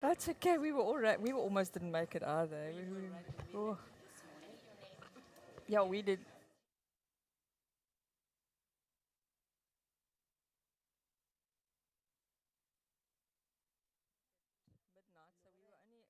That's okay. We were all right. We were almost didn't make it either. Oh. Yeah, we did. Midnight, so we were only.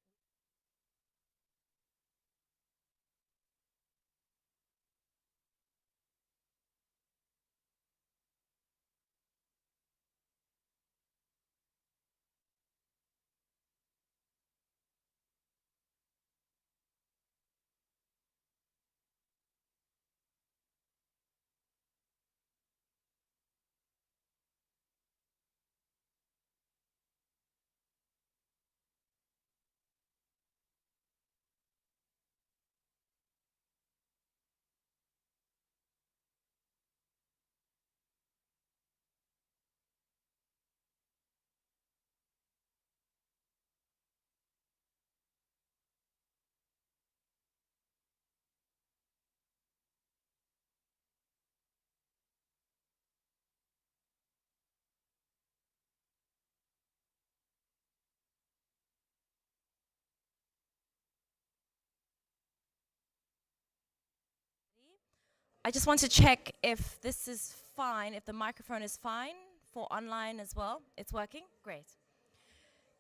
I just want to check if this is fine, if the microphone is fine for online as well. It's working? Great.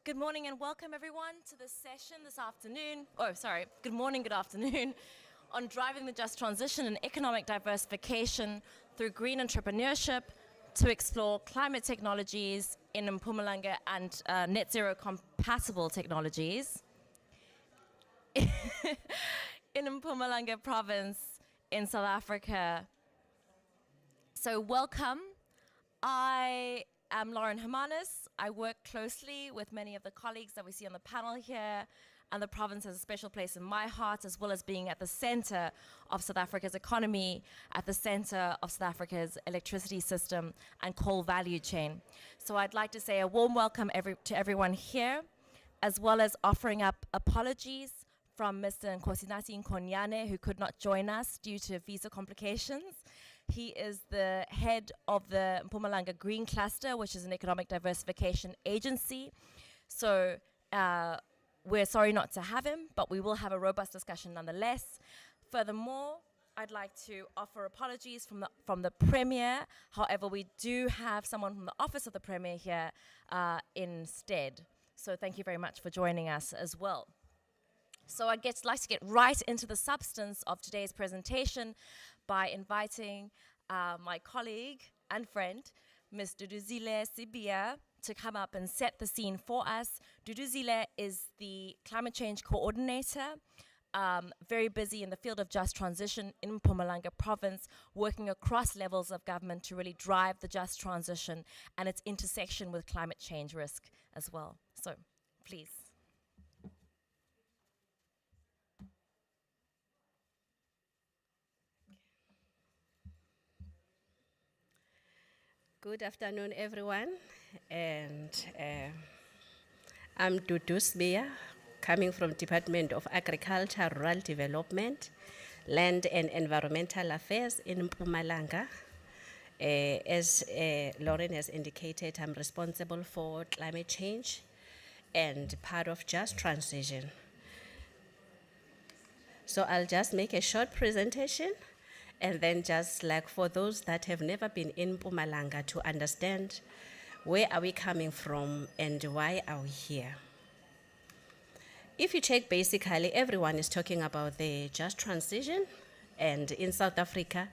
Good morning and welcome everyone to this session this afternoon. Oh, sorry. Good morning, good afternoon. On driving the just transition and economic diversification through green entrepreneurship to explore climate technologies in Mpumalanga and net zero compatible technologies in Mpumalanga province in South Africa. So welcome. I am Lauren Hermanis. I work closely with many of the colleagues that we see on the panel here, and the province has a special place in my heart, as well as being at the center of South Africa's economy, at the center of South Africa's electricity system and coal value chain. So I'd like to say a warm welcome to everyone here, as well as offering up apologies from Mr. Nkosinati Nkonyane, who could not join us due to visa complications. He is the head of the Mpumalanga Green Cluster, which is an economic diversification agency. So we're sorry not to have him, but we will have a robust discussion nonetheless. Furthermore, I'd like to offer apologies from the Premier. However, we do have someone from the Office of the Premier here instead. So thank you very much for joining us as well. So I'd like to get right into the substance of today's presentation by inviting my colleague and friend, Ms. Duduzile Sibia, to come up and set the scene for us. Duduzile is the climate change coordinator, very busy in the field of just transition in Mpumalanga province, working across levels of government to really drive the just transition and its intersection with climate change risk as well. So, please. Good afternoon, everyone. And I'm Dudus Bia, coming from Department of Agriculture, Rural Development, Land and Environmental Affairs in Mpumalanga. As Lauren has indicated, I'm responsible for climate change and part of just transition. So I'll just make a short presentation, and then just like for those that have never been in Mpumalanga to understand where are we coming from and why are we here. If you check, basically everyone is talking about the just transition, and in South Africa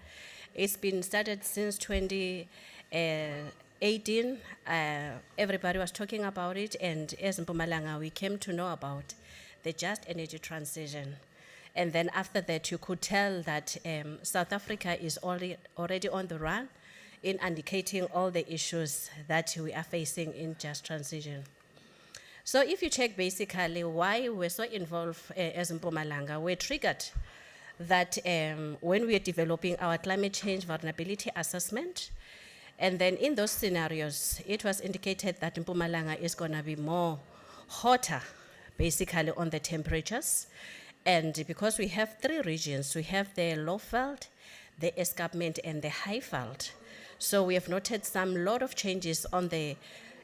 it's been started since 2018. Everybody was talking about it, and as Mpumalanga we came to know about the just energy transition. And then after that, you could tell that South Africa is already on the run in indicating all the issues that we are facing in just transition. So if you check basically why we're so involved as Mpumalanga, we're triggered that when we are developing our climate change vulnerability assessment, and then in those scenarios, it was indicated that Mpumalanga is gonna be more hotter, basically on the temperatures. And because we have three regions, we have the low veld, the escarpment, and the high veld. So we have noted some lot of changes on the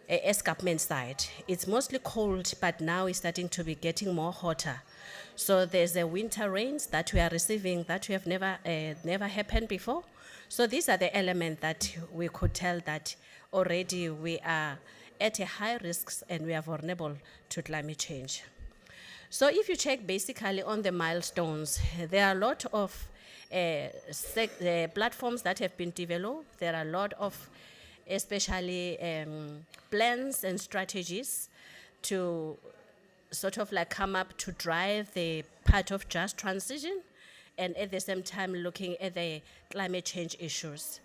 escarpment side. It's mostly cold, but now it's starting to be getting more hotter. So there's a winter rains that we are receiving that we have never happened before. So these are the elements that we could tell that already we are at a high risks and we are vulnerable to climate change. So if you check basically on the milestones, there are a lot of platforms that have been developed. There are a lot of especially plans and strategies to sort of like come up to drive the part of just transition and at the same time looking at the climate change issues.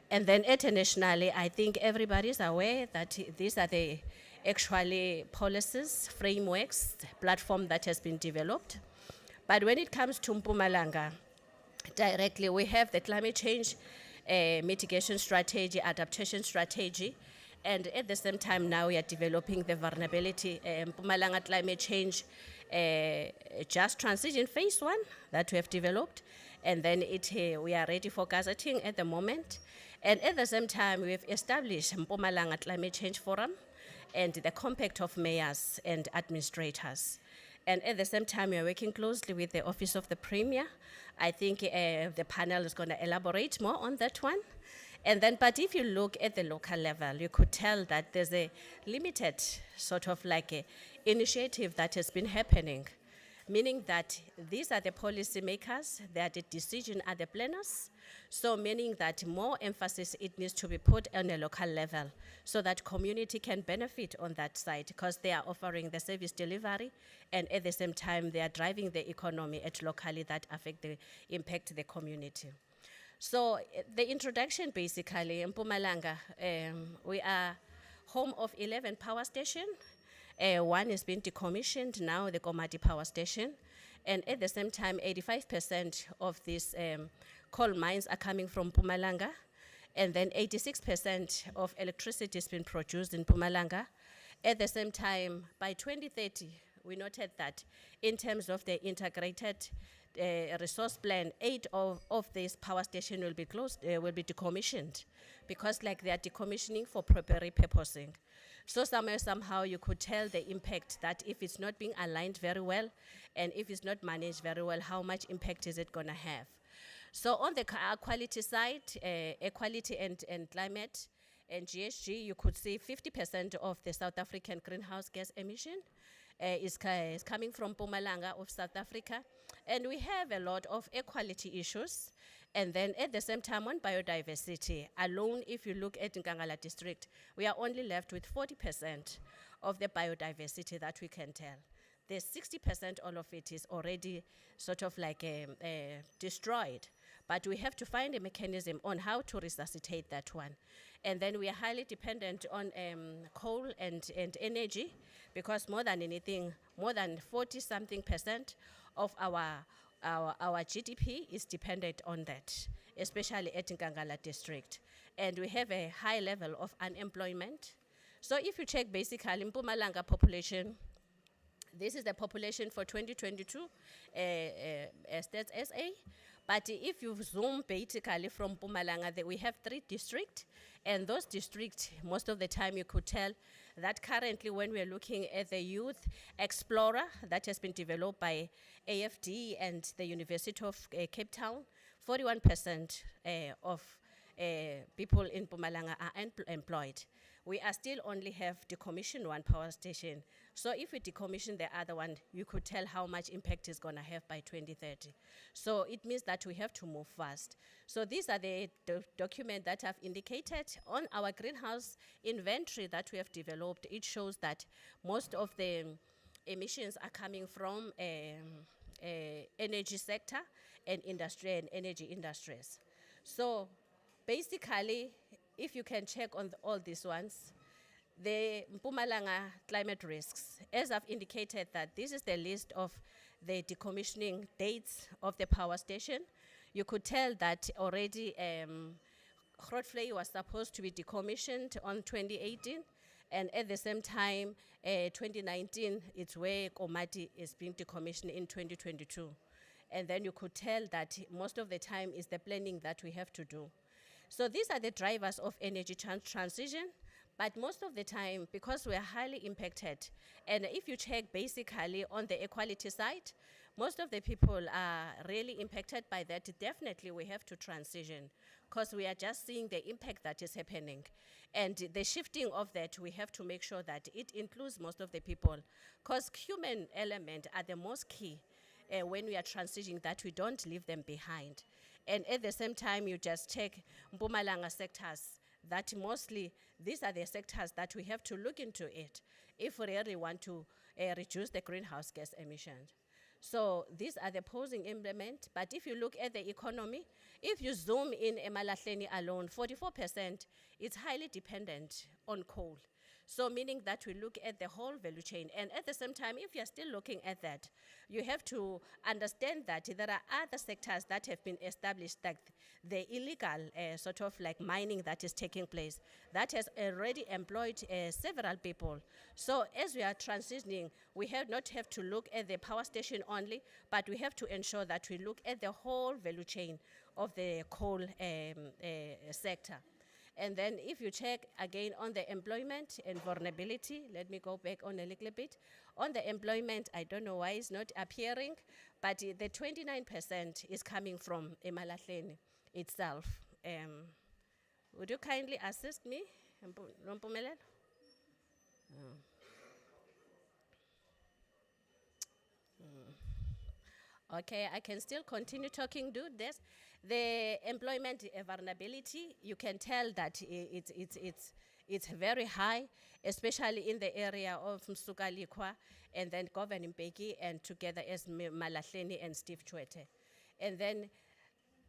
And then internationally, I think everybody's aware that these are the actually policies, frameworks, platform that has been developed. But when it comes to Mpumalanga, directly we have the climate change mitigation strategy, adaptation strategy, and at the same time now we are developing the vulnerability Mpumalanga climate change just transition phase 1 that we have developed, and then we are ready for gazetting at the moment. And at the same time, we've established Mpumalanga Climate Change Forum and the Compact of Mayors and Administrators. And at the same time, we are working closely with the Office of the Premier. I think the panel is going to elaborate more on that one. And then, but if you look at the local level, you could tell that there's a limited sort of like a initiative that has been happening, meaning that these are the policy makers, they are the decision are the planners. So meaning that more emphasis it needs to be put on a local level so that community can benefit on that side because they are offering the service delivery and at the same time they are driving the economy at locally that impact the community. So the introduction basically in Mpumalanga, we are home of 11 power stations. One has been decommissioned now, the Komati power station. And at the same time, 85% of these coal mines are coming from Mpumalanga. And then 86% of electricity has been produced in Mpumalanga. At the same time, by 2030, we noted that in terms of the integrated resource plan, 8 of these power stations will be closed, will be decommissioned because like they are decommissioning for proper repurposing. So somehow you could tell the impact that if it's not being aligned very well and if it's not managed very well, how much impact is it gonna have? So on the quality side, equality and climate and GHG, you could see 50% of the South African greenhouse gas emission is coming from Mpumalanga of South Africa. And we have a lot of equality issues. And then at the same time on biodiversity, alone if you look at Nkangala district, we are only left with 40% of the biodiversity that we can tell. The 60%, all of it is already sort of like destroyed. But we have to find a mechanism on how to resuscitate that one. And then we are highly dependent on coal and energy because more than anything, more than 40-something% of our GDP is dependent on that, especially at Nkangala district. And we have a high level of unemployment. So if you check basically Mpumalanga population, this is the population for 2022 Stats SA. But if you zoom basically from Mpumalanga, we have 3 districts. And those districts, most of the time you could tell that currently when we're looking at the Youth Explorer that has been developed by AFD and the University of Cape Town, 41% of people in Mpumalanga are employed. We are still only have decommissioned 1 power station. So if we decommission the other one, you could tell how much impact it's gonna have by 2030. So it means that we have to move fast. So these are the documents that I've indicated. On our greenhouse inventory that we have developed, it shows that most of the emissions are coming from energy sector and industry and energy industries. So basically, if you can check on all these ones, the Mpumalanga climate risks, as I've indicated that this is the list of the decommissioning dates of the power station. You could tell that already Grootvlei was supposed to be decommissioned on 2018, and at the same time, 2019, it's where Komati is being decommissioned in 2022. And then you could tell that most of the time is the planning that we have to do. So these are the drivers of energy transition, But most of the time, because we are highly impacted, and if you check basically on the equality side, most of the people are really impacted by that. Definitely we have to transition because we are just seeing the impact that is happening. And the shifting of that, we have to make sure that it includes most of the people, because human element are the most key when we are transitioning, that we don't leave them behind. And at the same time, you just check Mpumalanga sectors, that mostly these are the sectors that we have to look into it if we really want to reduce the greenhouse gas emissions. So these are the posing implement. But if you look at the economy, if you zoom in Emalahleni alone, 44% is highly dependent on coal. So meaning that we look at the whole value chain. And at the same time, if you're still looking at that, you have to understand that there are other sectors that have been established, like the illegal sort of like mining that is taking place, that has already employed several people. So as we are transitioning, we have not have to look at the power station only, but we have to ensure that we look at the whole value chain of the coal sector. And then if you check again on the employment and vulnerability, let me go back on a little bit. On the employment, I don't know why it's not appearing, but the 29% is coming from Emalahleni itself. Would you kindly assist me, Mpumalanga? Okay, I can still continue talking, do this. The employment vulnerability, you can tell that it's very high, especially in the area of Msukalikwa and then Govan Mpeki, and together as Malahleni and Steve Chwete. And then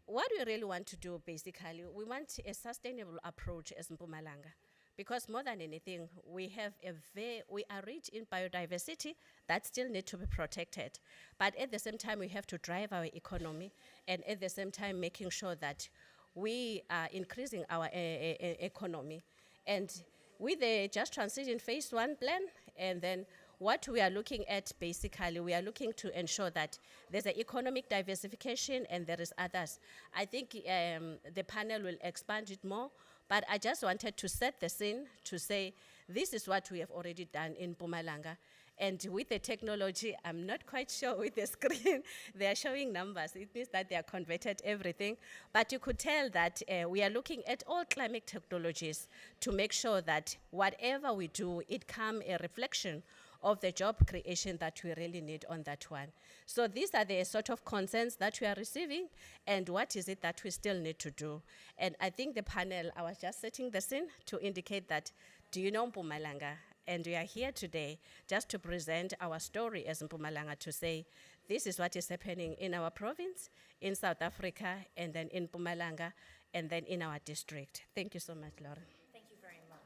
what we really want to do, basically, we want a sustainable approach as Mpumalanga. Because more than anything, we are rich in biodiversity that still need to be protected. But at the same time, we have to drive our economy, and at the same time, making sure that we are increasing our economy. And with the Just Transition Phase 1 plan, and then what we are looking at, basically, we are looking to ensure that there's an economic diversification and there is others. I think the panel will expand it more, but I just wanted to set the scene to say this is what we have already done in Mpumalanga. And with the technology, I'm not quite sure with the screen, they are showing numbers. It means that they are converted everything. But you could tell that we are looking at all climate technologies to make sure that whatever we do, it come a reflection of the job creation that we really need on that one. So these are the sort of concerns that we are receiving, and what is it that we still need to do. And I think the panel, I was just setting the scene to indicate that, do you know Mpumalanga? And we are here today just to present our story as Mpumalanga, to say this is what is happening in our province, in South Africa, and then in Mpumalanga, and then in our district. Thank you so much, Lauren. Thank you very much.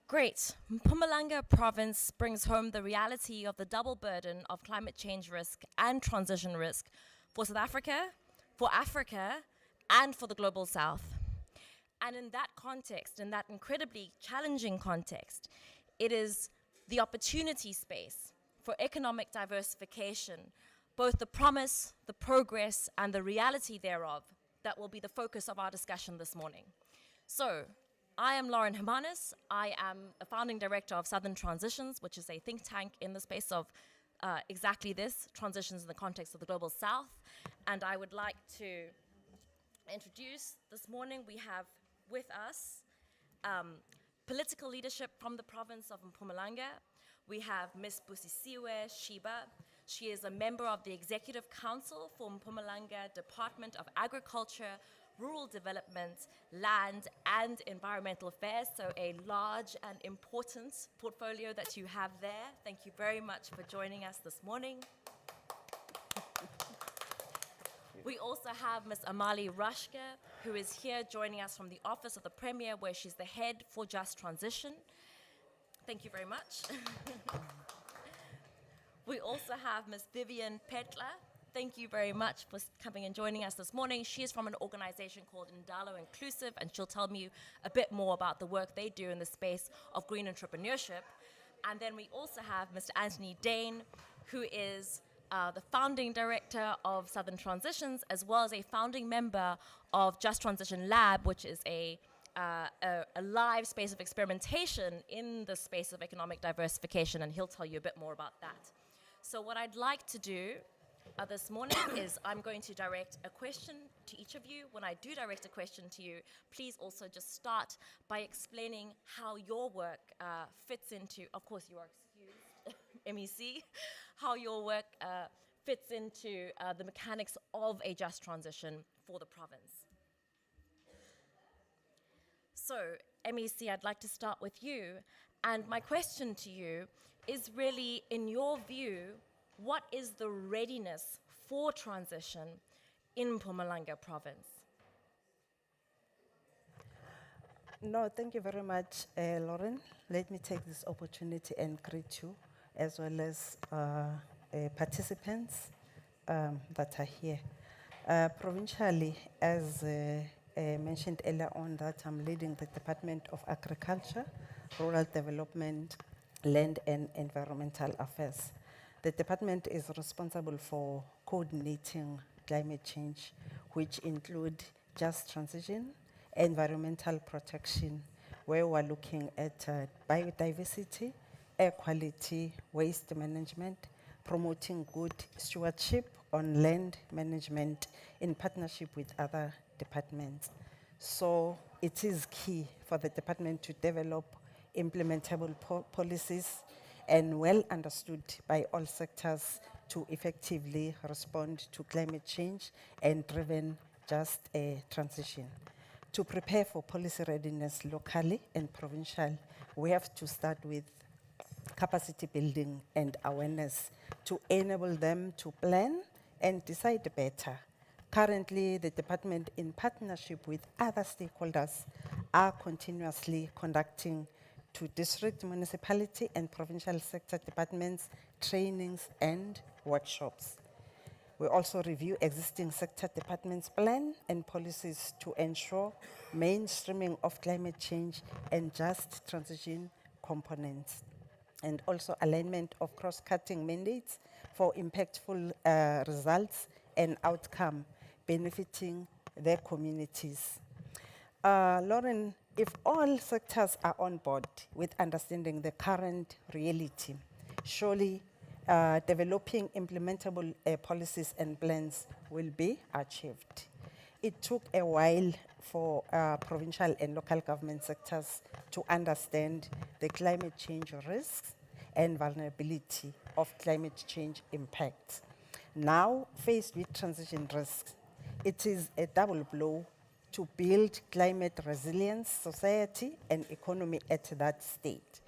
Great. Mpumalanga province brings home the reality of the double burden of climate change risk and transition risk for South Africa, and for the global South. And in that context, in that incredibly challenging context, it is the opportunity space for economic diversification, both the promise, the progress, and the reality thereof, that will be the focus of our discussion this morning. So, I am Lauren Hermanis. I am a founding director of Southern Transitions, which is a think tank in the space of exactly this, transitions in the context of the global South. And I would like to introduce this morning, we have with us political leadership from the province of Mpumalanga. We have Ms. Busisiwe Shiba. She is a member of the Executive Council for Mpumalanga Department of Agriculture, Rural Development, Land and Environmental Affairs, so a large and important portfolio that you have there. Thank you very much for joining us this morning. We also have Ms. Amali Rushka, who is here joining us from the Office of the Premier, where she's the head for Just Transition. Thank you very much. We also have Ms. Vivian Petler. Thank you very much for coming and joining us this morning. She is from an organization called Ndalo Inclusive, and she'll tell me a bit more about the work they do in the space of green entrepreneurship. And then we also have Mr. Anthony Dane, who is the founding director of Southern Transitions, as well as a founding member of Just Transition Lab, which is a live space of experimentation in the space of economic diversification, and he'll tell you a bit more about that. So what I'd like to do this morning is I'm going to direct a question to each of you. When I do direct a question to you, please also just start by explaining how your work fits into, of course you are excused, MEC, how your work fits into the mechanics of a just transition for the province. So, MEC, I'd like to start with you. And my question to you is really, in your view, what is the readiness for transition in Mpumalanga province? No, thank you very much, Lauren. Let me take this opportunity and greet you, as well as participants that are here. Provincially, as mentioned earlier on, that I'm leading the Department of Agriculture, Rural Development, Land and Environmental Affairs. The department is responsible for coordinating climate change, which include just transition, environmental protection, where we're looking at biodiversity, air quality, waste management, promoting good stewardship on land management in partnership with other departments. So it is key for the department to develop implementable policies and well understood by all sectors to effectively respond to climate change and driven just a transition. To prepare for policy readiness locally and provincial, we have to start with capacity building and awareness to enable them to plan and decide better. Currently, the department, in partnership with other stakeholders, are continuously conducting to district, municipality, and provincial sector departments trainings and workshops. We also review existing sector departments' plan and policies to ensure mainstreaming of climate change and just transition components, and also alignment of cross-cutting mandates for impactful results and outcome benefiting their communities. Lauren, if all sectors are on board with understanding the current reality, surely developing implementable policies and plans will be achieved. It took a while for provincial and local government sectors to understand the climate change risks and vulnerability of climate change impacts. Now, faced with transition risks, it is a double blow to build climate resilience, society, and economy at that state.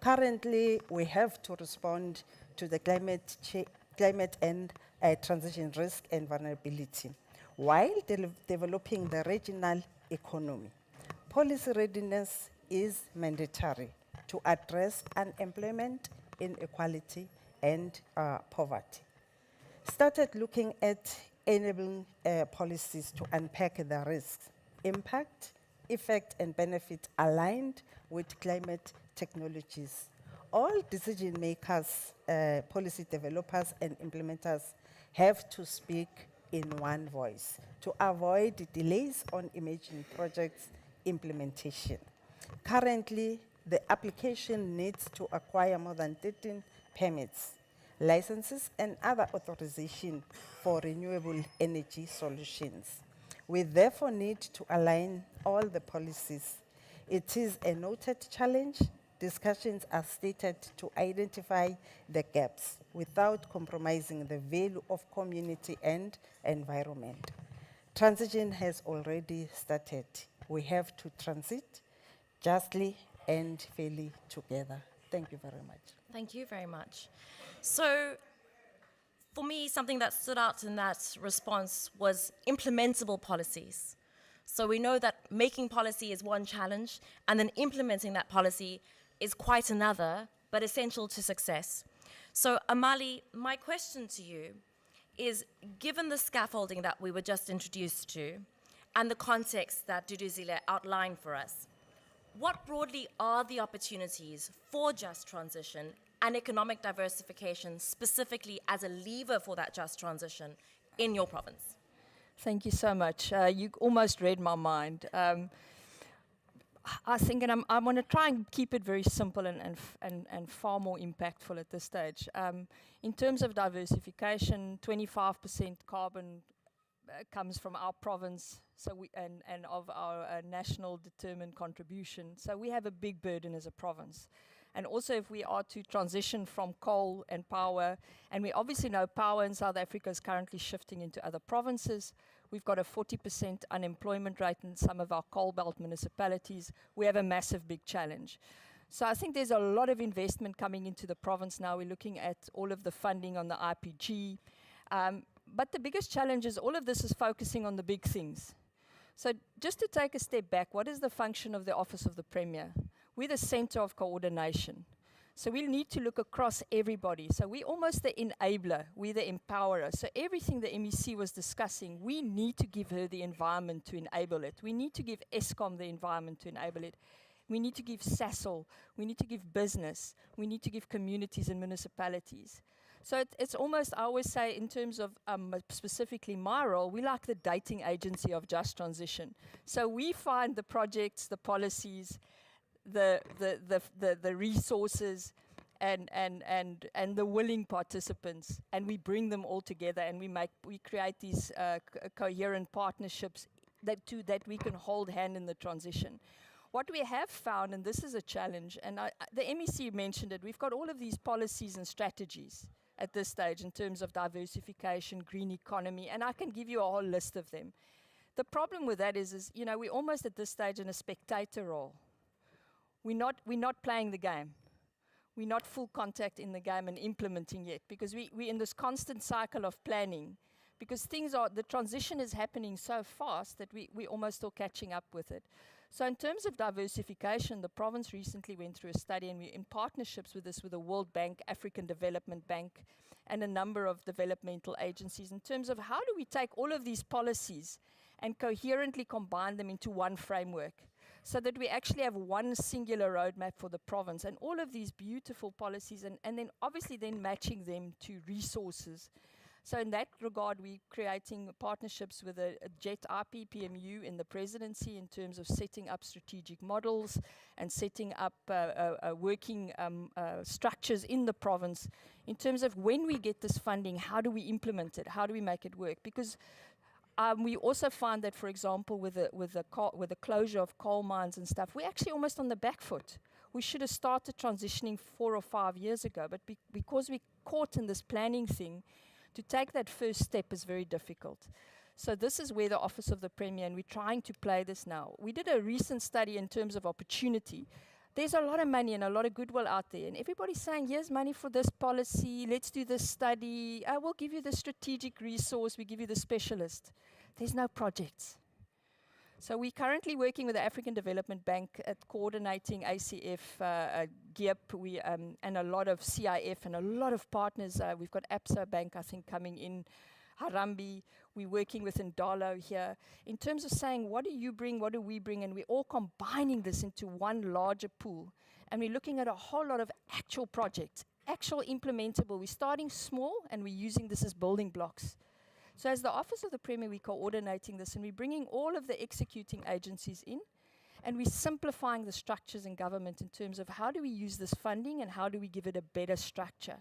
Currently, we have to respond to the climate and transition risk and vulnerability, while developing the regional economy. Policy readiness is mandatory to address unemployment, inequality, and poverty. Started looking at enabling policies to unpack the risks, impact, effect, and benefit aligned with climate technologies. All decision makers, policy developers, and implementers have to speak in one voice to avoid delays on emerging projects implementation. Currently, the application needs to acquire more than 13 permits, licenses, and other authorization for renewable energy solutions. We therefore need to align all the policies. It is a noted challenge. Discussions are stated to identify the gaps without compromising the value of community and environment. Transition has already started. We have to transit justly and fairly together. Thank you very much. Thank you very much. So, for me, something that stood out in that response was implementable policies. So we know that making policy is one challenge, and then implementing that policy is quite another, but essential to success. So Amali, my question to you is, given the scaffolding that we were just introduced to, and the context that Duduzile outlined for us, what broadly are the opportunities for just transition and economic diversification specifically as a lever for that just transition in your province? Thank you so much. You almost read my mind. I think, and I want to try and keep it very simple and far more impactful at this stage. In terms of diversification, 25% carbon comes from our province, so and of our national determined contribution. So we have a big burden as a province. And also if we are to transition from coal and power, and we obviously know power in South Africa is currently shifting into other provinces. We've got a 40% unemployment rate in some of our coal belt municipalities. We have a massive big challenge. So I think there's a lot of investment coming into the province now. We're looking at all of the funding on the IPG. But the biggest challenge is all of this is focusing on the big things. So just to take a step back, what is the function of the Office of the Premier? We're the center of coordination. So we need to look across everybody. So we're almost the enabler, we're the empowerer. So everything the MEC was discussing, we need to give her the environment to enable it. We need to give Eskom the environment to enable it. We need to give SASOL, we need to give business, we need to give communities and municipalities. So it's almost, I always say, in terms of specifically my role, we like the dating agency of just transition. So we find the projects, the policies, the resources, and the willing participants, and we bring them all together, and we create these coherent partnerships that we can hold hand in the transition. What we have found, and this is a challenge, and the MEC mentioned it, we've got all of these policies and strategies at this stage in terms of diversification, green economy, and I can give you a whole list of them. The problem with that is you know, we're almost at this stage in a spectator role. We're not playing the game. We're not full contact in the game and implementing yet, because we're in this constant cycle of planning, because the transition is happening so fast that we're almost still catching up with it. So in terms of diversification, the province recently went through a study, and we're in partnerships with the World Bank, African Development Bank, and a number of developmental agencies in terms of how do we take all of these policies and coherently combine them into one framework, so that we actually have one singular roadmap for the province, and all of these beautiful policies, and then obviously then matching them to resources. So in that regard, we're creating partnerships with a JET IP PMU in the presidency in terms of setting up strategic models and setting up working structures in the province in terms of when we get this funding, how do we implement it, how do we make it work? Because we also find that, for example, with the closure of coal mines and stuff, we're actually almost on the back foot. We should have started transitioning 4 or 5 years ago, but because we're caught in this planning thing, to take that first step is very difficult. So this is where the Office of the Premier, and we're trying to play this now. We did a recent study in terms of opportunity. There's a lot of money and a lot of goodwill out there, and everybody's saying, here's money for this policy, let's do this study, we'll give you the strategic resource, we give you the specialist. There's no projects. So we're currently working with the African Development Bank at coordinating ACF, GIP, and a lot of CIF and a lot of partners. We've got ABSA Bank, I think, coming in, Harambee. We're working with Ndalo here in terms of saying, what do you bring, what do we bring? And we're all combining this into one larger pool. And we're looking at a whole lot of actual projects, actual implementable. We're starting small, and we're using this as building blocks. So as the Office of the Premier, we're coordinating this, and we're bringing all of the executing agencies in, and we're simplifying the structures in government in terms of how do we use this funding and how do we give it a better structure.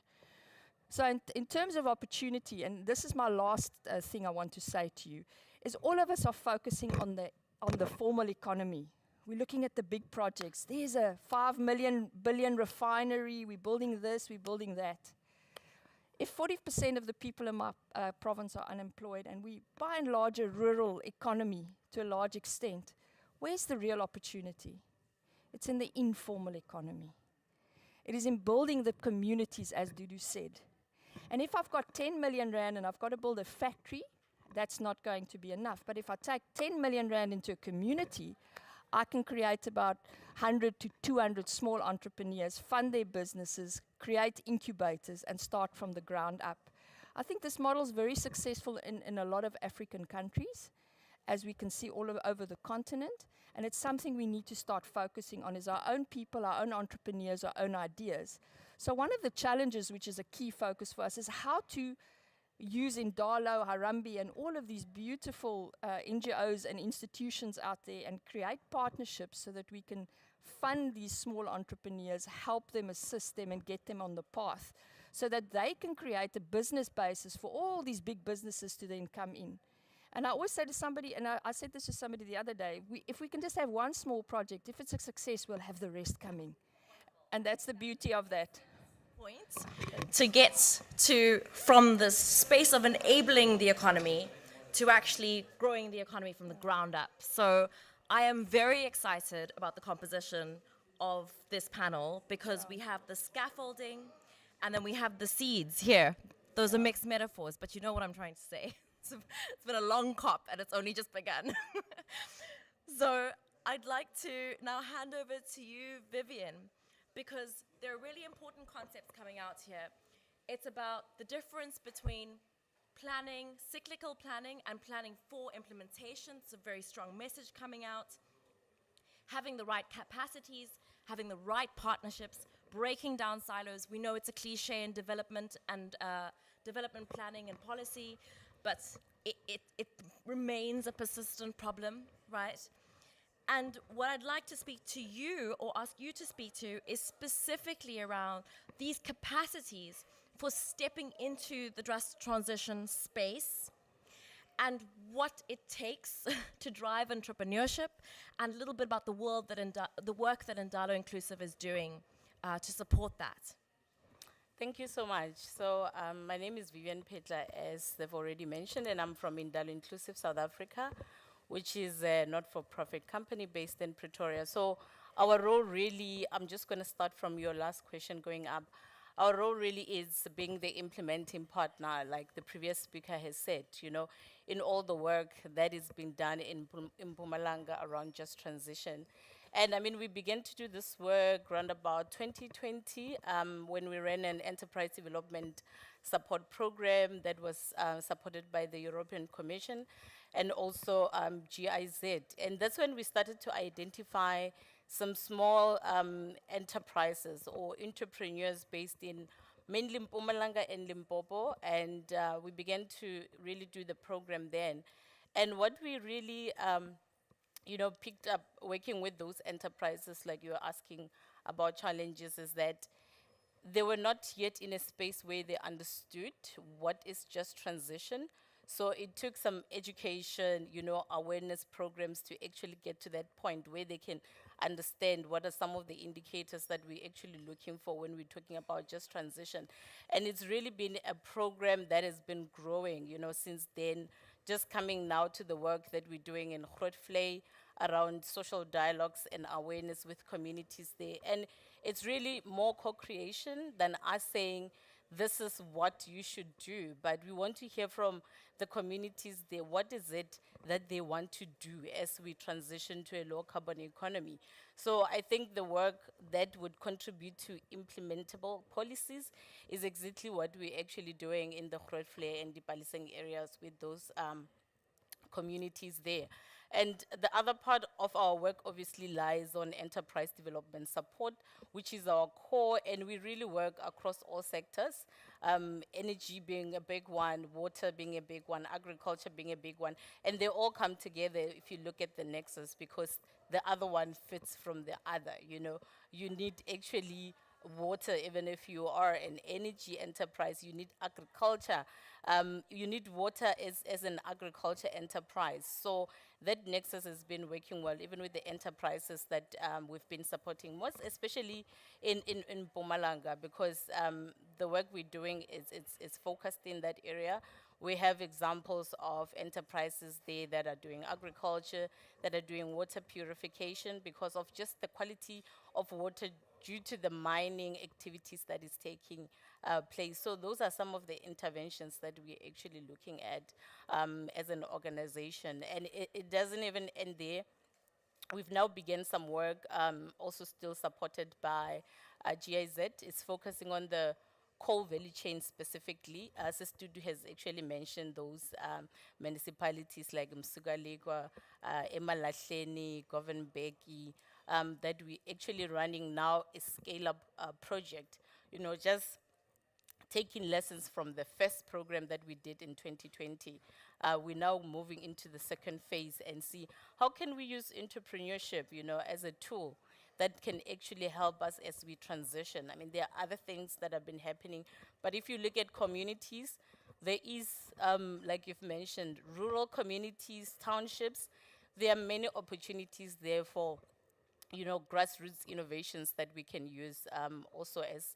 So in terms of opportunity, and this is my last thing I want to say to you, is all of us are focusing on the formal economy. We're looking at the big projects. There's a 5 billion refinery, we're building this, we're building that. If 40% of the people in my province are unemployed, and we, by and large, a rural economy to a large extent, where's the real opportunity? It's in the informal economy. It is in building the communities, as Dudu said. And if I've got 10 million rand and I've got to build a factory, that's not going to be enough. But if I take 10 million rand into a community, I can create about 100 to 200 small entrepreneurs, fund their businesses, create incubators, and start from the ground up. I think this model is very successful in a lot of African countries, as we can see all over the continent. And it's something we need to start focusing on is our own people, our own entrepreneurs, our own ideas. So one of the challenges, which is a key focus for us, is how to use Indalo, Harambee, and all of these beautiful NGOs and institutions out there and create partnerships so that we can fund these small entrepreneurs, help them, assist them, and get them on the path so that they can create a business basis for all these big businesses to then come in. And I always say to somebody, and I said this to somebody the other day, if we can just have one small project, if it's a success, we'll have the rest coming. And that's the beauty of that. To get to from the space of enabling the economy to actually growing the economy from the ground up. So I am very excited about the composition of this panel because we have the scaffolding and then we have the seeds here. Those are mixed metaphors, but you know what I'm trying to say. It's been a long COP and it's only just begun. So I'd like to now hand over to you, Vivian, because there are really important concepts coming out here. It's about the difference between planning, cyclical planning, and planning for implementation. It's a very strong message coming out. Having the right capacities, having the right partnerships, breaking down silos. We know it's a cliche in development and development planning and policy, but it remains a persistent problem, right? And what I'd like to speak to you or ask you to speak to is specifically around these capacities for stepping into the just transition space and what it takes to drive entrepreneurship and a little bit about the work that Indalo Inclusive is doing to support that. Thank you so much. So my name is Vivian Petla, as they've already mentioned, and I'm from Indalo Inclusive South Africa, which is a not-for-profit company based in Pretoria. So our role really, I'm just going to start from your last question going up. Our role really is being the implementing partner, like the previous speaker has said, you know, in all the work that is being done in Mpumalanga around just transition. And I mean, we began to do this work around about 2020 when we ran an enterprise development support program that was supported by the European Commission and also GIZ. And that's when we started to identify some small enterprises or entrepreneurs based in mainly Mpumalanga and Limpopo, and we began to really do the program then. And what we really, you know, picked up working with those enterprises, like you were asking about challenges, is that they were not yet in a space where they understood what is just transition. So it took some education, you know, awareness programs to actually get to that point where they can understand what are some of the indicators that we're actually looking for when we're talking about just transition. And it's really been a program that has been growing, you know, since then, just coming now to the work that we're doing in Grootfontein around social dialogues and awareness with communities there. And it's really more co-creation than us saying, this is what you should do, but we want to hear from the communities there, what is it that they want to do as we transition to a low carbon economy. So I think the work that would contribute to implementable policies is exactly what we're actually doing in the Grootfontein and Dipaliseng areas with those communities there. And the other part of our work obviously lies on enterprise development support, which is our core, and we really work across all sectors, energy being a big one, water being a big one, agriculture being a big one, and they all come together if you look at the nexus, because the other one fits from the other, you know. You need actually water, even if you are an energy enterprise, you need agriculture. You need water as an agriculture enterprise. So that nexus has been working well, even with the enterprises that we've been supporting, most especially in Mpumalanga, because the work we're doing is focused in that area. We have examples of enterprises there that are doing agriculture, that are doing water purification because of just the quality of water due to the mining activities that is taking place. So those are some of the interventions that we're actually looking at as an organization. And it doesn't even end there. We've now begun some work, also still supported by GIZ. It's focusing on the coal value chain specifically, Sistudu has actually mentioned those municipalities like Msugalegwa, Emalahleni, Govenbeki, that we actually running now a scale-up project, just taking lessons from the first program that we did in 2020. We're now moving into the second phase and see how can we use entrepreneurship, as a tool that can actually help us as we transition. I mean, there are other things that have been happening, but if you look at communities, there is, like you've mentioned, rural communities, townships, there are many opportunities there for grassroots innovations that we can use also as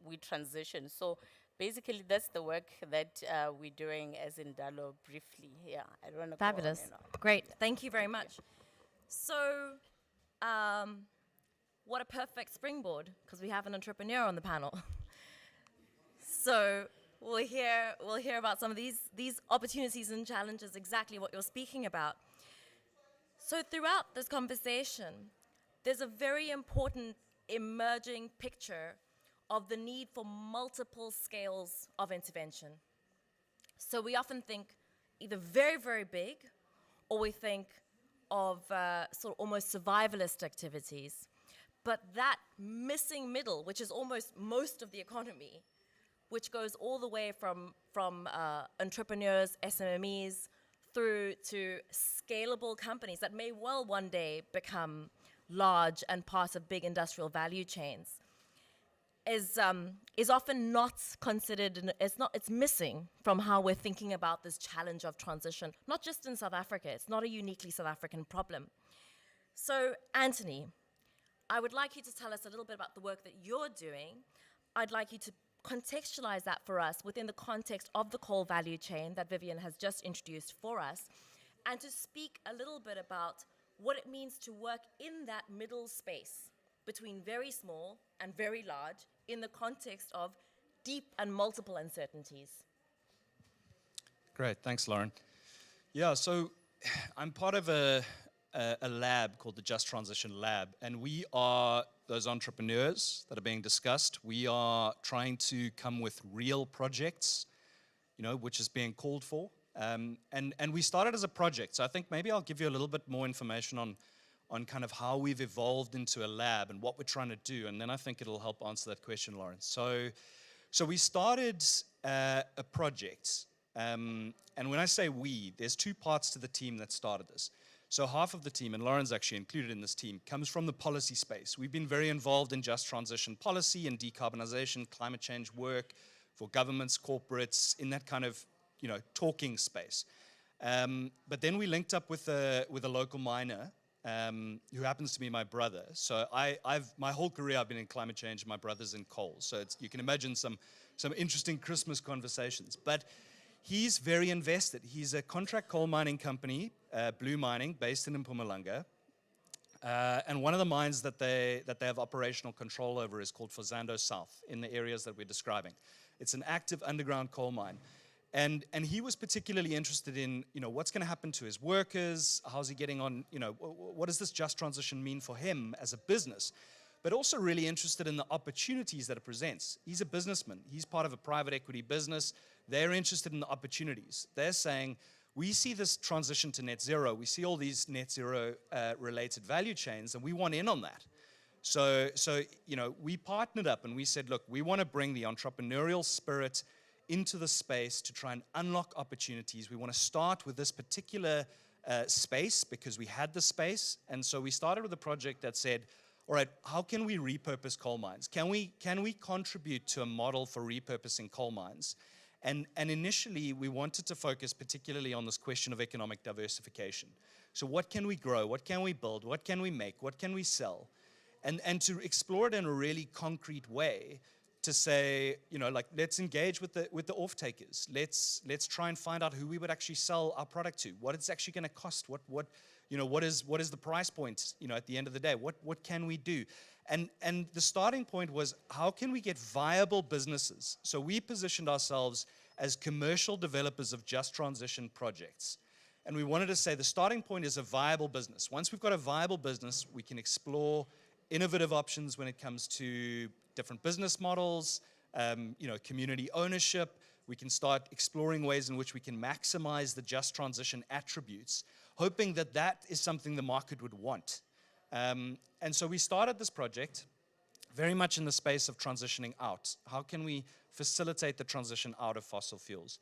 we transition. So basically, that's the work that we're doing as Indalo briefly. Yeah, I don't want to go on Fabulous. and on. Great. Thank you very much. So, what a perfect springboard, because we have an entrepreneur on the panel. So we'll hear about some of these opportunities and challenges, exactly what you're speaking about. So throughout this conversation, there's a very important emerging picture of the need for multiple scales of intervention. So we often think either very, very big, or we think of sort of almost survivalist activities. But that missing middle, which is almost most of the economy, which goes all the way from entrepreneurs, SMMEs, through to scalable companies that may well one day become large and part of big industrial value chains, is often not considered, and it's missing from how we're thinking about this challenge of transition, not just in South Africa. It's not a uniquely South African problem. So, Anthony, I would like you to tell us a little bit about the work that you're doing. I'd like you to contextualize that for us within the context of the coal value chain that Vivian has just introduced for us, and to speak a little bit about what it means to work in that middle space between very small and very large in the context of deep and multiple uncertainties. Great, thanks, Lauren. Yeah, so I'm part of a lab called the Just Transition Lab, and we are those entrepreneurs that are being discussed. We are trying to come with real projects, which is being called for. And we started as a project, so I think maybe I'll give you a little bit more information on kind of how we've evolved into a lab and what we're trying to do, and then I think it'll help answer that question, Lawrence. So we started a project, and when I say we, there's two parts to the team that started this. So half of the team, and Lauren's actually included in this team, comes from the policy space. We've been very involved in just transition policy and decarbonization, climate change work for governments, corporates, in that kind of talking space. But then we linked up with a local miner who happens to be my brother. So my whole career I've been in climate change, my brother's in coal. So you can imagine some interesting Christmas conversations. But he's very invested. He's a contract coal mining company, Blue Mining, based in Mpumalanga. And one of the mines that they have operational control over is called Fazando South, in the areas that we're describing. It's an active underground coal mine. And he was particularly interested in, what's going to happen to his workers, how's he getting on, what does this just transition mean for him as a business? But also really interested in the opportunities that it presents. He's a businessman. He's part of a private equity business. They're interested in the opportunities. They're saying, we see this transition to net zero. We see all these net zero related value chains, and we want in on that. So we partnered up and we said, look, we want to bring the entrepreneurial spirit into the space to try and unlock opportunities. We want to start with this particular space because we had the space. And so we started with a project that said, all right, how can we repurpose coal mines? Can we contribute to a model for repurposing coal mines? And initially, we wanted to focus particularly on this question of economic diversification. So what can we grow? What can we build? What can we make? What can we sell? And to explore it in a really concrete way, to say, let's engage with the off-takers. Let's try and find out who we would actually sell our product to. What it's actually going to cost. What is the price point? At the end of the day, what can we do? And the starting point was, how can we get viable businesses? So we positioned ourselves as commercial developers of just transition projects. And we wanted to say the starting point is a viable business. Once we've got a viable business, we can explore innovative options when it comes to different business models, community ownership. We can start exploring ways in which we can maximize the just transition attributes, hoping that that is something the market would want. And so we started this project very much in the space of transitioning out. How can we facilitate the transition out of fossil fuels?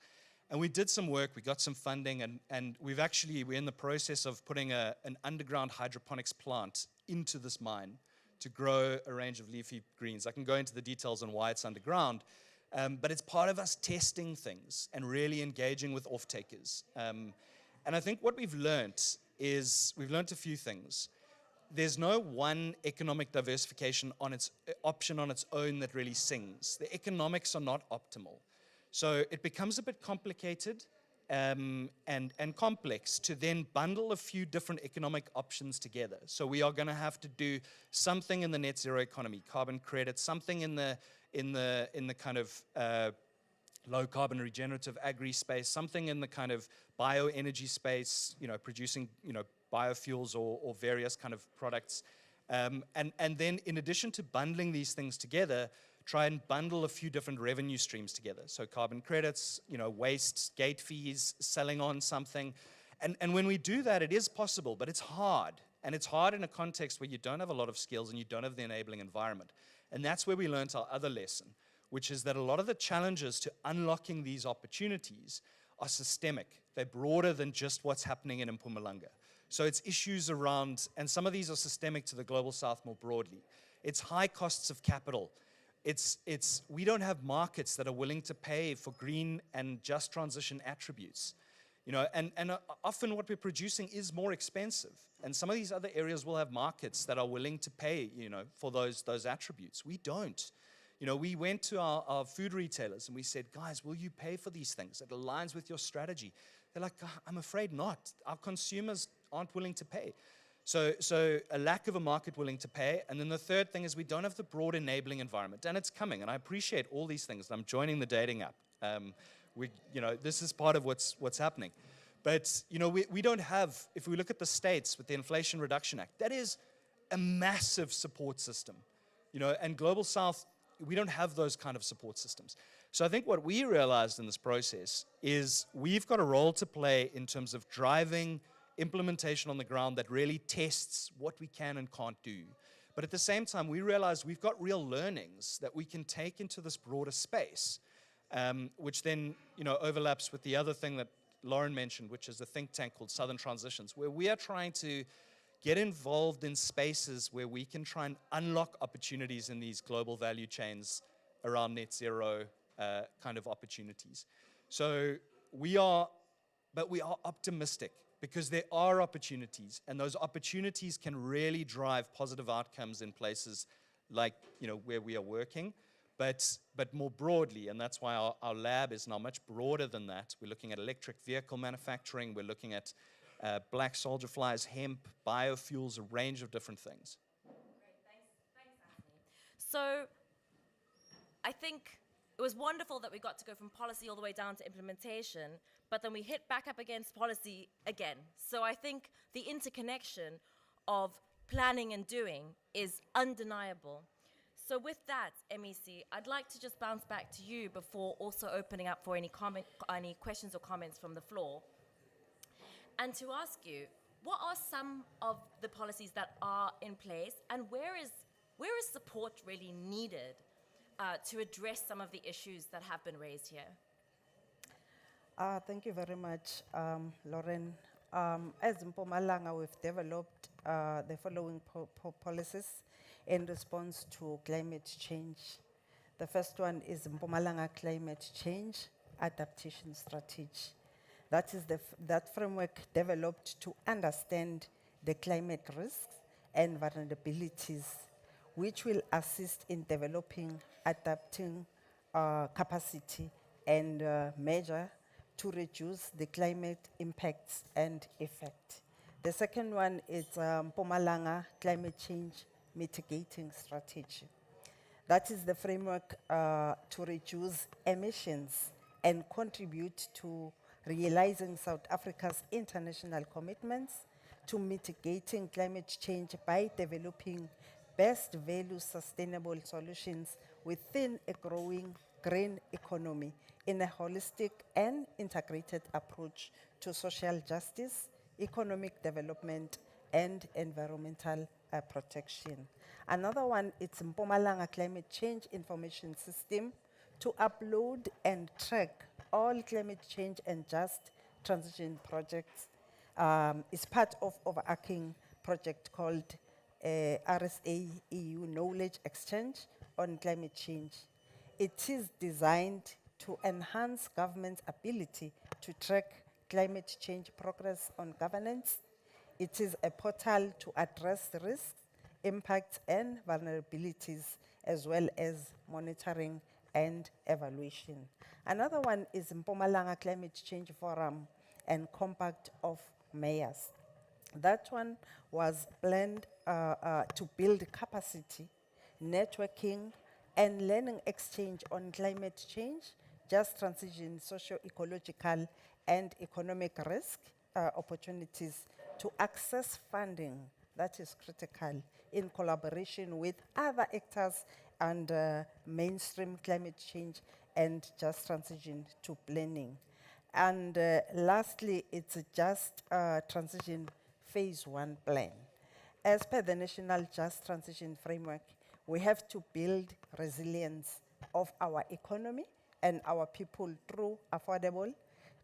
And we did some work, we got some funding, and we're in the process of putting an underground hydroponics plant into this mine to grow a range of leafy greens. I can go into the details on why it's underground, but it's part of us testing things and really engaging with off-takers. And I think what we've learned is, we've learned a few things. There's no one economic diversification option on its own that really sings. The economics are not optimal. So it becomes a bit complicated and complex to then bundle a few different economic options together. So we are going to have to do something in the net zero economy, carbon credits, something in the kind of low carbon regenerative agri space, something in the kind of bioenergy space, producing biofuels or various kind of products. And then in addition to bundling these things together, try and bundle a few different revenue streams together. So carbon credits, waste, gate fees, selling on something. And when we do that, it is possible, but it's hard. And it's hard in a context where you don't have a lot of skills and you don't have the enabling environment. And that's where we learned our other lesson, which is that a lot of the challenges to unlocking these opportunities are systemic. They're broader than just what's happening in Mpumalanga. So it's issues around, and some of these are systemic to the Global South more broadly. It's high costs of capital. We don't have markets that are willing to pay for green and just transition attributes. And often what we're producing is more expensive. And some of these other areas will have markets that are willing to pay, for those attributes. We don't. We went to our food retailers and we said, guys, will you pay for these things? It aligns with your strategy. They're like, I'm afraid not. Our consumers aren't willing to pay. So a lack of a market willing to pay. And then the third thing is we don't have the broad enabling environment. And it's coming. And I appreciate all these things. I'm joining the dating app. This is part of what's happening. But, we don't have, if we look at the states with the Inflation Reduction Act, that is a massive support system. And Global South, we don't have those kind of support systems. So I think what we realized in this process is we've got a role to play in terms of driving implementation on the ground that really tests what we can and can't do. But at the same time, we realize we've got real learnings that we can take into this broader space, which then overlaps with the other thing that Lauren mentioned, which is a think tank called Southern Transitions, where we are trying to get involved in spaces where we can try and unlock opportunities in these global value chains around net zero kind of opportunities. So we are optimistic because there are opportunities, and those opportunities can really drive positive outcomes in places like where we are working, but more broadly, and that's why our lab is now much broader than that. We're looking at electric vehicle manufacturing, we're looking at black soldier flies, hemp, biofuels, a range of different things. Great, thanks, Anthony. So I think it was wonderful that we got to go from policy all the way down to implementation, but then we hit back up against policy again. So I think the interconnection of planning and doing is undeniable. So with that, MEC, I'd like to just bounce back to you before also opening up for any questions or comments from the floor. And to ask you, what are some of the policies that are in place, and where is support really needed to address some of the issues that have been raised here? Thank you very much, Lauren. As Mpumalanga, we've developed the following policies in response to climate change. The first one is Mpumalanga Climate Change Adaptation Strategy. That is that framework developed to understand the climate risks and vulnerabilities, which will assist in developing, adapting capacity and measure to reduce the climate impacts and effect. The second one is Mpumalanga Climate Change Mitigating Strategy. That is the framework to reduce emissions and contribute to realizing South Africa's international commitments to mitigating climate change by developing best value sustainable solutions within a growing green economy in a holistic and integrated approach to social justice, economic development, and environmental protection. Another one is Mpumalanga Climate Change Information System to upload and track all climate change and just transition projects. Is part of overarching project called RSA EU Knowledge Exchange on Climate Change. It is designed to enhance government's ability to track climate change progress on governance. It is a portal to address risks, impacts, and vulnerabilities, as well as monitoring and evaluation. Another one is Mpumalanga Climate Change Forum and Compact of Mayors. That one was planned to build capacity, networking, and learning exchange on climate change, just transition, socio-ecological, and economic risk opportunities to access funding that is critical in collaboration with other actors and mainstream climate change and just transition to planning. And lastly, it's a just transition phase 1 plan. As per the National Just Transition Framework, we have to build resilience of our economy and our people through affordable,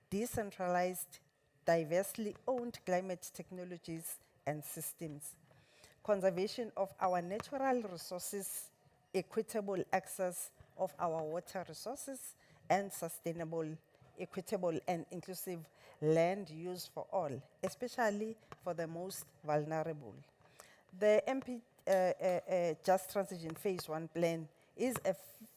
decentralized, diversely owned climate technologies and systems. Conservation of our natural resources, equitable access of our water resources, and sustainable, equitable, and inclusive land use for all, especially for the most vulnerable. The MP Just Transition Phase 1 plan is a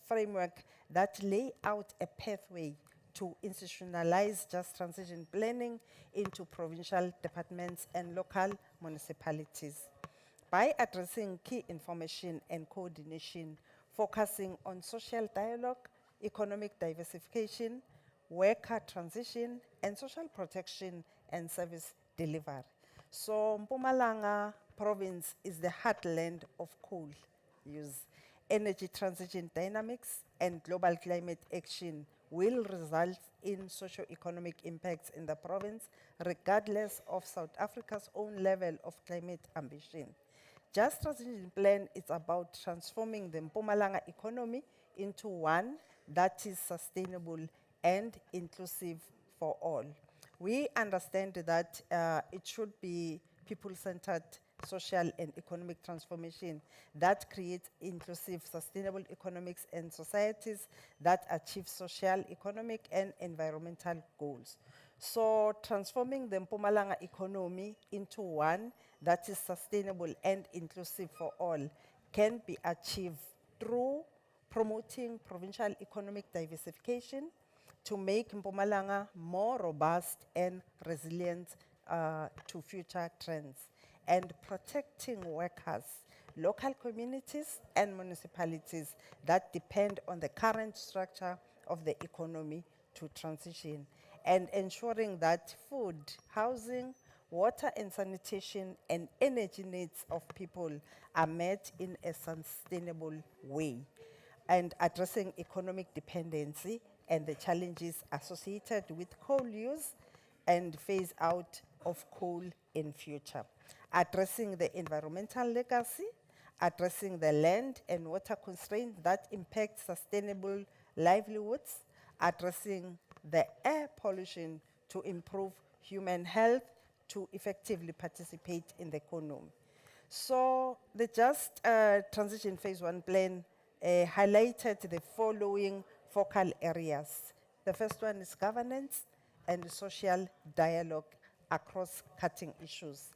framework that lay out a pathway to institutionalize just transition planning into provincial departments and local municipalities. By addressing key information and coordination, focusing on social dialogue, economic diversification, worker transition, and social protection and service delivery. So Mpumalanga province is the heartland of coal use. Energy transition dynamics and global climate action will result in socio-economic impacts in the province, regardless of South Africa's own level of climate ambition. Just Transition Plan is about transforming the Mpumalanga economy into one that is sustainable and inclusive for all. We understand that it should be people-centered social and economic transformation that creates inclusive, sustainable economics and societies that achieve social, economic, and environmental goals. So transforming the Mpumalanga economy into one that is sustainable and inclusive for all can be achieved through promoting provincial economic diversification to make Mpumalanga more robust and resilient to future trends, and protecting workers, local communities, and municipalities that depend on the current structure of the economy to transition, and ensuring that food, housing, water and sanitation, and energy needs of people are met in a sustainable way, and addressing economic dependency and the challenges associated with coal use and phase out of coal in future. Addressing the environmental legacy, addressing the land and water constraints that impact sustainable livelihoods, addressing the air pollution to improve human health to effectively participate in the economy. So the Just Transition Phase 1 plan highlighted the following focal areas. The first one is governance and social dialogue across cutting issues.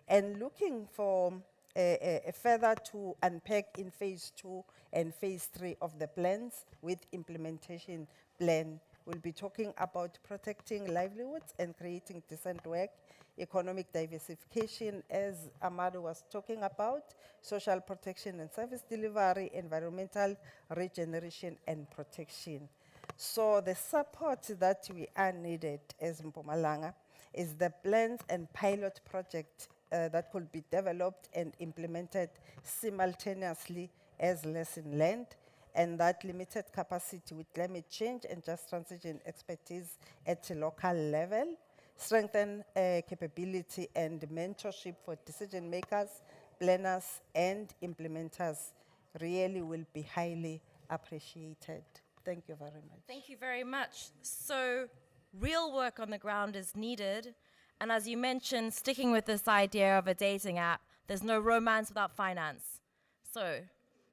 And looking for further to unpack in phase 2 and phase 3 of the plans with implementation plan, we'll be talking about protecting livelihoods and creating decent work, economic diversification, as Amado was talking about, social protection and service delivery, environmental regeneration and protection. So the support that we are needed as Mpumalanga is the plans and pilot project that could be developed and implemented simultaneously as lesson learned, and that limited capacity with climate change and just transition expertise at a local level, strengthen capability and mentorship for decision makers, planners, and implementers really will be highly appreciated. Thank you very much. Thank you very much. So, real work on the ground is needed. And as you mentioned, sticking with this idea of a dating app, there's no romance without finance. So,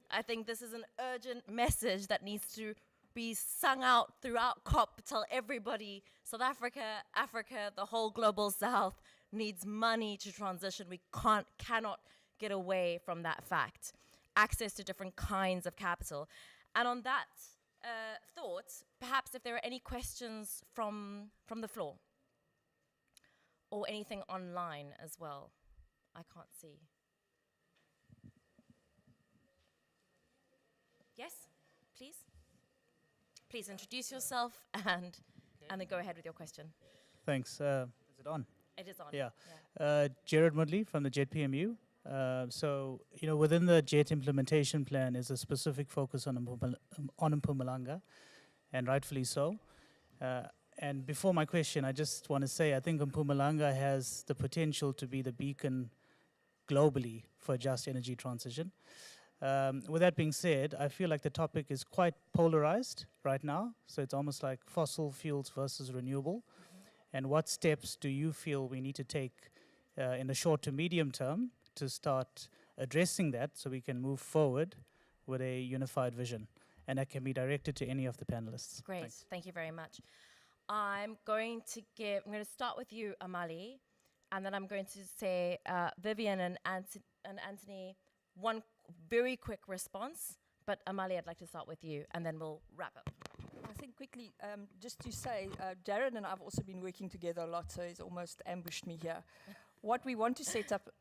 I think this is an urgent message that needs to be sung out throughout COP. Tell everybody, South Africa, Africa, the whole global South needs money to transition. We cannot get away from that fact. Access to different kinds of capital. And on that thought, perhaps if there are any questions from the floor or anything online as well. I can't see. Yes, please. Please introduce yourself and then go ahead with your question. Thanks. Is it on? It is on. Yeah. Jared Mudley from the JET-PMU. So, within the JET implementation plan is a specific focus on Mpumalanga, and rightfully so. And before my question, I just want to say I think Mpumalanga has the potential to be the beacon globally for just energy transition. With that being said, I feel like the topic is quite polarized right now. So it's almost like fossil fuels versus renewable. And what steps do you feel we need to take in the short to medium term to start addressing that so we can move forward with a unified vision? And that can be directed to any of the panelists. Great, Thanks. Thank you very much. I'm going to start with you, Amali, and then I'm going to say Vivian and Anthony, one very quick response, but Amali, I'd like to start with you, and then we'll wrap up. I think quickly, just to say, Jared and I've also been working together a lot, so he's almost ambushed me here. What we want to set up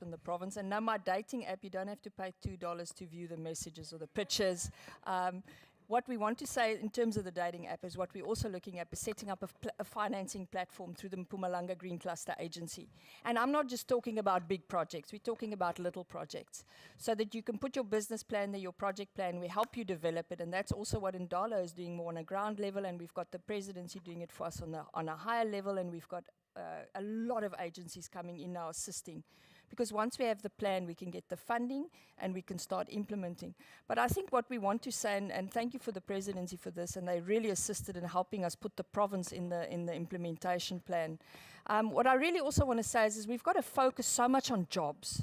in the province, and now my dating app, you don't have to pay $2 to view the messages or the pictures. What we want to say in terms of the dating app is what we're also looking at is setting up a financing platform through the Mpumalanga Green Cluster Agency. And I'm not just talking about big projects, we're talking about little projects. So that you can put your business plan there, your project plan, we help you develop it, and that's also what Indalo is doing more on a ground level, and we've got the presidency doing it for us on a higher level, and we've got a lot of agencies coming in now assisting. Because once we have the plan, we can get the funding and we can start implementing. But I think what we want to say, and thank you for the presidency for this, and they really assisted in helping us put the province in the implementation plan. What I really also want to say is we've got to focus so much on jobs.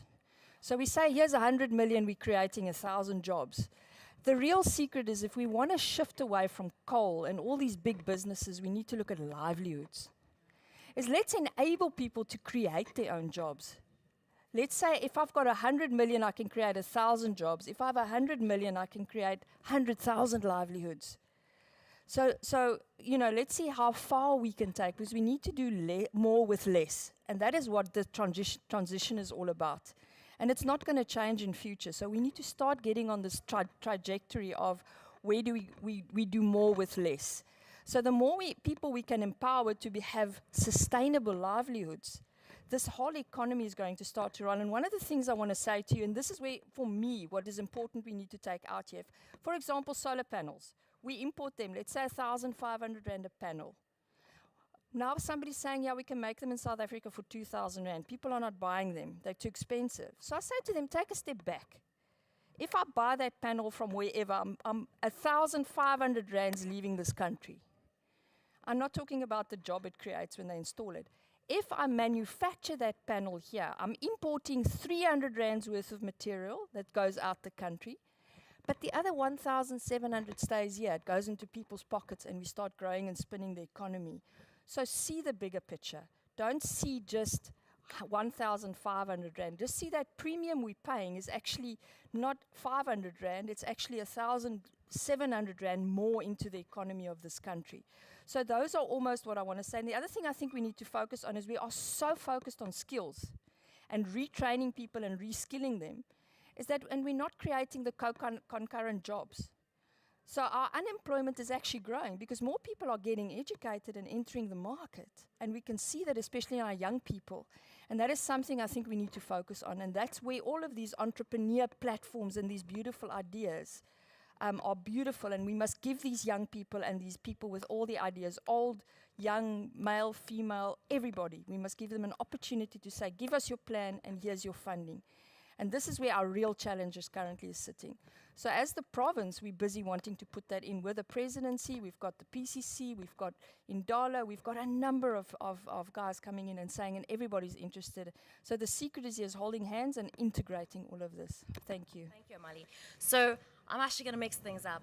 So we say, here's 100 million, we're creating 1,000 jobs. The real secret is if we want to shift away from coal and all these big businesses, we need to look at livelihoods. Let's enable people to create their own jobs. Let's say if I've got 100 million, I can create 1,000 jobs. If I have 100 million, I can create 100,000 livelihoods. So let's see how far we can take, because we need to do more with less. And that is what the transition is all about. And it's not going to change in future. So we need to start getting on this trajectory of where do we do more with less. So the more people we can empower to have sustainable livelihoods, this whole economy is going to start to run. And one of the things I want to say to you, and this is where, for me, what is important we need to take out here. For example, solar panels. We import them, let's say 1,500 Rand a panel. Now somebody's saying, yeah, we can make them in South Africa for 2,000 Rand. People are not buying them. They're too expensive. So I say to them, take a step back. If I buy that panel from wherever, I'm 1,500 Rands leaving this country. I'm not talking about the job it creates when they install it. If I manufacture that panel here, I'm importing 300 Rands worth of material that goes out the country, but the other 1,700 stays here. It goes into people's pockets and we start growing and spinning the economy. So see the bigger picture. Don't see just 1,500 Rand. Just see that premium we're paying is actually not 500 Rand, it's actually 1,700 Rand more into the economy of this country. So those are almost what I want to say. And the other thing I think we need to focus on is we are so focused on skills and retraining people and reskilling them, is that, and we're not creating the concurrent jobs. So our unemployment is actually growing because more people are getting educated and entering the market. And we can see that especially in our young people. And that is something I think we need to focus on. And that's where all of these entrepreneur platforms and these beautiful ideas are beautiful. And we must give these young people and these people with all the ideas, old, young, male, female, everybody, we must give them an opportunity to say, give us your plan and here's your funding. And this is where our real challenge is currently sitting. So as the province, we're busy wanting to put that in with the presidency. We've got the PCC, we've got Indala, we've got a number of guys coming in and saying, and everybody's interested. So the secret is holding hands and integrating all of this. Thank you. Thank you, Amali. So I'm actually going to mix things up.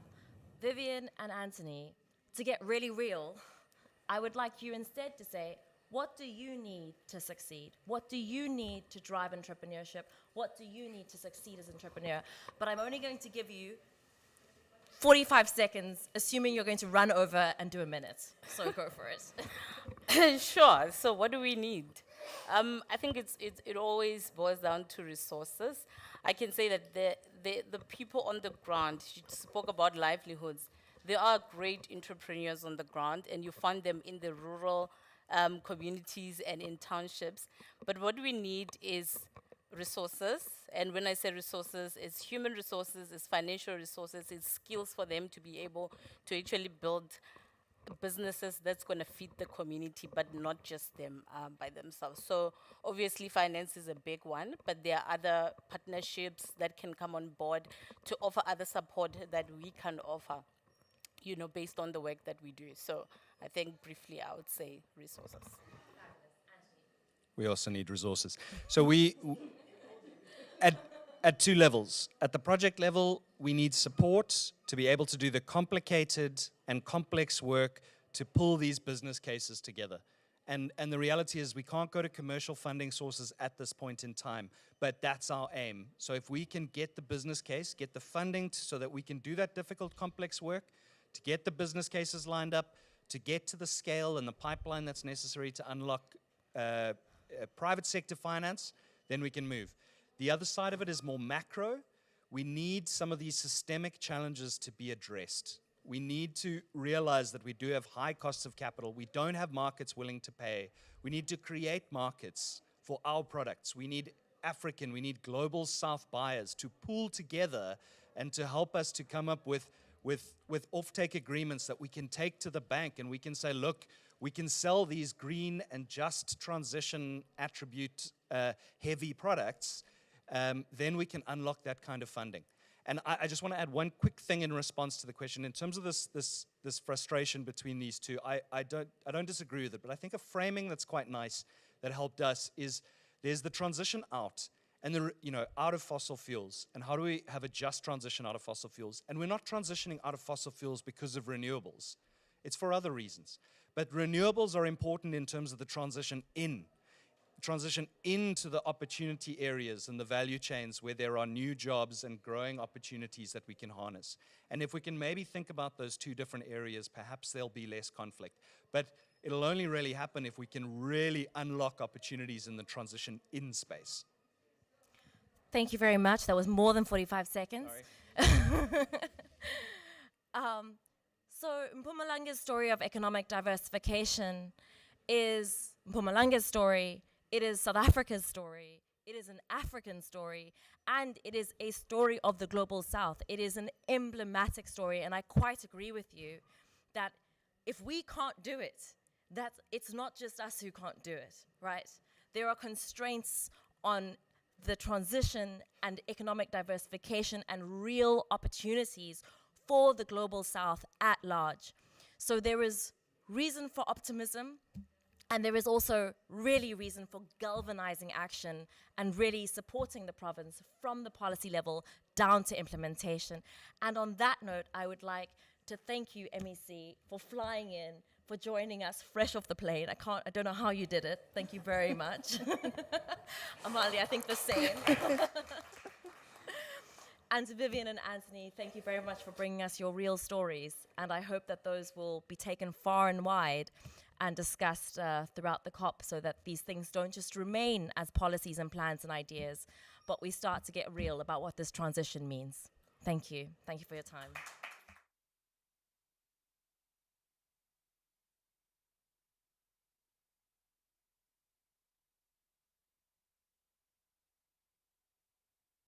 Vivian and Anthony, to get really real, I would like you instead to say, what do you need to succeed? What do you need to drive entrepreneurship? What do you need to succeed as an entrepreneur? But I'm only going to give you 45 seconds, assuming you're going to run over and do a minute. So go for it. Sure. So what do we need? I think it always boils down to resources. I can say that the people on the ground, you spoke about livelihoods. There are great entrepreneurs on the ground, and you find them in the rural communities and in townships. But what we need is resources. And when I say resources, it's human resources, it's financial resources, it's skills for them to be able to actually build businesses that's going to feed the community, but not just them by themselves. So obviously finance is a big one, but there are other partnerships that can come on board to offer other support that we can offer, you know, based on the work that we do. So I think briefly I would say resources. We also need resources. So at two levels. At the project level, we need support to be able to do the complicated and complex work to pull these business cases together. And the reality is we can't go to commercial funding sources at this point in time, but that's our aim. So if we can get the business case, get the funding so that we can do that difficult, complex work, to get the business cases lined up, to get to the scale and the pipeline that's necessary to unlock private sector finance, then we can move. The other side of it is more macro. We need some of these systemic challenges to be addressed. We need to realize that we do have high costs of capital. We don't have markets willing to pay. We need to create markets for our products. We need African, we need global South buyers to pool together and to help us to come up with offtake agreements that we can take to the bank, and we can say, look, we can sell these green and just transition attribute heavy products, then we can unlock that kind of funding. And I just want to add one quick thing in response to the question. In terms of this frustration between these two, I don't disagree with it, but I think a framing that's quite nice that helped us is there's the transition out, and out of fossil fuels, and how do we have a just transition out of fossil fuels? And we're not transitioning out of fossil fuels because of renewables. It's for other reasons. But renewables are important in terms of the transition into the opportunity areas and the value chains where there are new jobs and growing opportunities that we can harness. And if we can maybe think about those two different areas, perhaps there'll be less conflict. But it'll only really happen if we can really unlock opportunities in the transition in space. Thank you very much. That was more than 45 seconds. So Mpumalanga's story of economic diversification is Mpumalanga's story. It is South Africa's story. It is an African story. And it is a story of the global South. It is an emblematic story. And I quite agree with you that if we can't do it, it's not just us who can't do it, right? There are constraints on the transition and economic diversification and real opportunities for the global South at large. So there is reason for optimism, and there is also really reason for galvanizing action and really supporting the province from the policy level down to implementation. And on that note, I would like to thank you, MEC, for flying in, for joining us fresh off the plane. I don't know how you did it. Thank you very much. Amali, I think the same. And to Vivian and Anthony, thank you very much for bringing us your real stories. And I hope that those will be taken far and wide and discussed throughout the COP so that these things don't just remain as policies and plans and ideas, but we start to get real about what this transition means. Thank you. Thank you for your time.